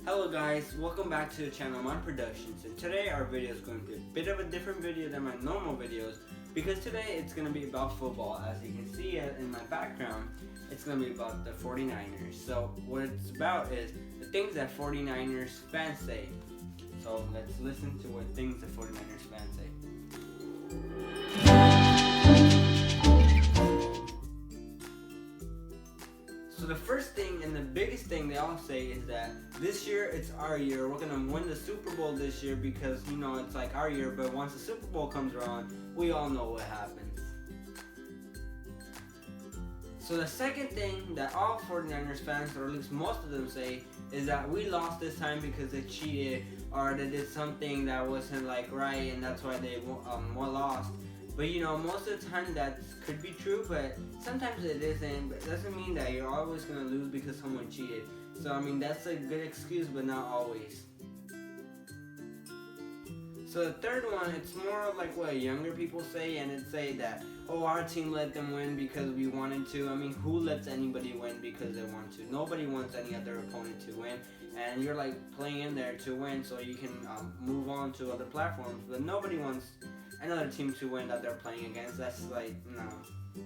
Hello guys, welcome back to the channel Mon Productions, and today our video is going to be a bit of a different video than my normal videos because today it's going to be about football. As you can see in my background, it's going to be about the 49ers. So what it's about is the things that 49ers fans say. So let's listen to what things the 49ers fans say. So the first thing and the biggest thing they all say is that this year it's our year. We're gonna win the Super Bowl this year because it's like our year. But once the Super Bowl comes around, we all know what happens. So the second thing that all 49ers fans, or at least most of them, say is that we lost this time because they cheated or they did something that wasn't like right, and that's why they lost. But most of the time that could be true, but sometimes it isn't. But it doesn't mean that you're always gonna lose because someone cheated. So that's a good excuse, but not always. So the third one, it's more like what younger people say, and it say that, oh, our team let them win because we wanted to. Who lets anybody win because they want to? Nobody wants any other opponent to win, and you're like playing in there to win so you can move on to other platforms. But nobody wants another team to win that they're playing against. That's like, no.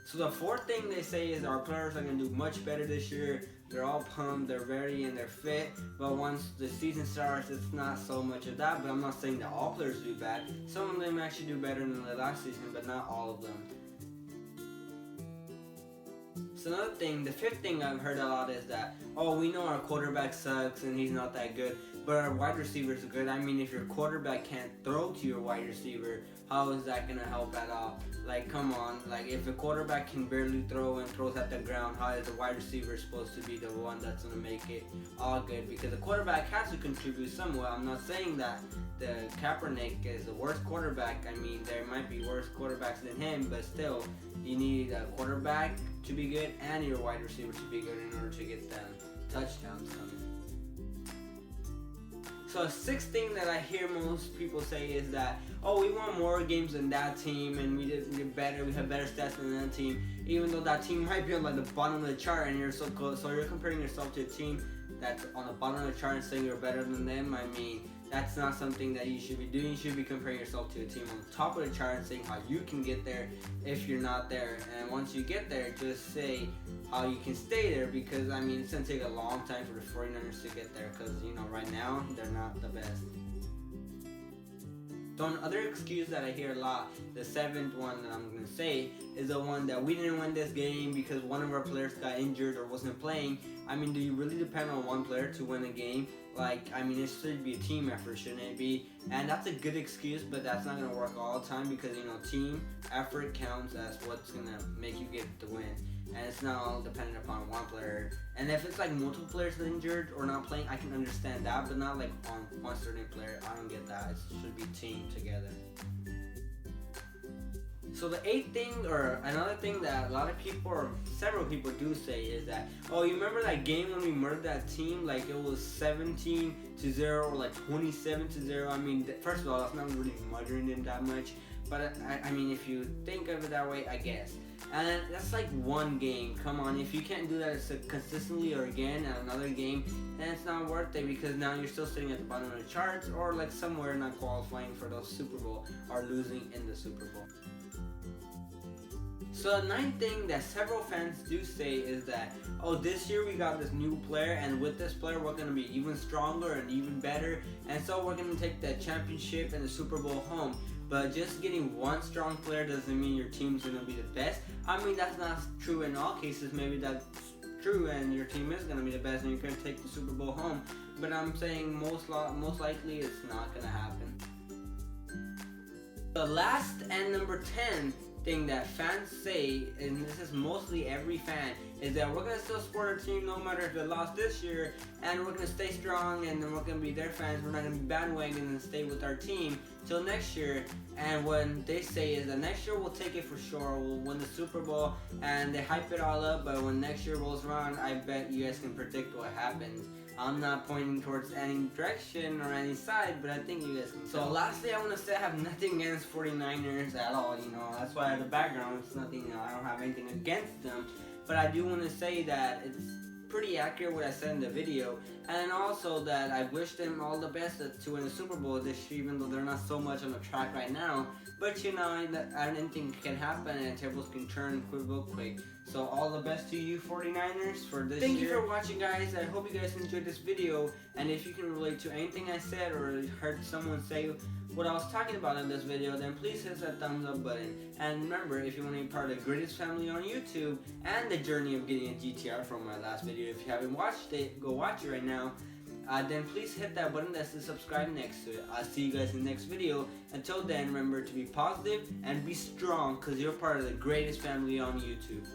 So the fourth thing they say is our players are going to do much better this year. They're all pumped, they're ready, and they're fit. But once the season starts, it's not so much of that. But I'm not saying that all players do bad. Some of them actually do better than the last season, but not all of them. So another thing, the fifth thing I've heard a lot is that, oh, we know our quarterback sucks and he's not that good, but our wide receivers are good. If your quarterback can't throw to your wide receiver, how is that going to help at all? Like, come on. Like, if a quarterback can barely throw and throws at the ground, how is the wide receiver supposed to be the one that's going to make it all good? Because the quarterback has to contribute somewhat. I'm not saying that the Kaepernick is the worst quarterback. There might be worse quarterbacks than him, but still, you need a quarterback to be good and your wide receiver to be good in order to get them touchdowns coming. So a sixth thing that I hear most people say is that, oh, we won more games than that team and we did better, we have better stats than that team, even though that team might be on like the bottom of the chart and you're so close. So you're comparing yourself to a team that's on the bottom of the chart and saying you're better than them. That's not something that you should be doing. You should be comparing yourself to a team on the top of the chart and saying how you can get there if you're not there. And once you get there, just say how you can stay there, because it's going to take a long time for the 49ers to get there, because right now they're not the best. So another excuse that I hear a lot, the seventh one that I'm going to say, is the one that we didn't win this game because one of our players got injured or wasn't playing. Do you really depend on one player to win a game? It should be a team effort, shouldn't it be? And that's a good excuse, but that's not going to work all the time because, team effort counts as what's going to make you get the win. And it's not all dependent upon one player. And if it's like multiple players injured or not playing, I can understand that, but not like on one certain player. I don't get that. It should be team together. So the eighth thing, or another thing that a lot of people, or several people do say, is that, oh, you remember that game when we murdered that team? Like it was 17-0 or like 27-0. First of all, that's not really murdering them that much. But if you think of it that way, I guess. And that's like one game. Come on, if you can't do that consistently or again at another game, then it's not worth it, because now you're still sitting at the bottom of the charts or like somewhere not qualifying for the Super Bowl or losing in the Super Bowl. So the ninth thing that several fans do say is that, oh, this year we got this new player, and with this player we're going to be even stronger and even better, and so we're going to take the championship and the Super Bowl home. But just getting one strong player doesn't mean your team's going to be the best. That's not true in all cases. Maybe that's true and your team is going to be the best and you're going to take the Super Bowl home. But I'm saying most likely it's not going to happen. The last and number 10 thing that fans say, and this is mostly every fan, is that we're going to still support our team no matter if they lost this year, and we're going to stay strong, and then we're going to be their fans. We're not going to be bandwagon and stay with our team till next year. And what they say is that next year we'll take it for sure. We'll win the Super Bowl, and they hype it all up, but when next year rolls around, I bet you guys can predict what happens. I'm not pointing towards any direction or any side, but I think you guys can. So lastly, I want to say I have nothing against 49ers at all. That's why I have the background. It's nothing. I don't have anything against them, but I do want to say that it's pretty accurate what I said in the video, and also that I wish them all the best to win the Super Bowl this year, even though they're not so much on the track right now. But you know, anything can happen and tables can turn real quick. So all the best to you 49ers for this year. Thank you for watching, guys. I hope you guys enjoyed this video, and if you can relate to anything I said or heard someone say what I was talking about in this video, then please hit that thumbs up button. And remember, if you want to be part of the greatest family on YouTube and the journey of getting a GTR from my last video, if you haven't watched it, go watch it right now. Then please hit that button that says subscribe next to it. I'll see you guys in the next video. Until then, remember to be positive and be strong, because you're part of the greatest family on YouTube.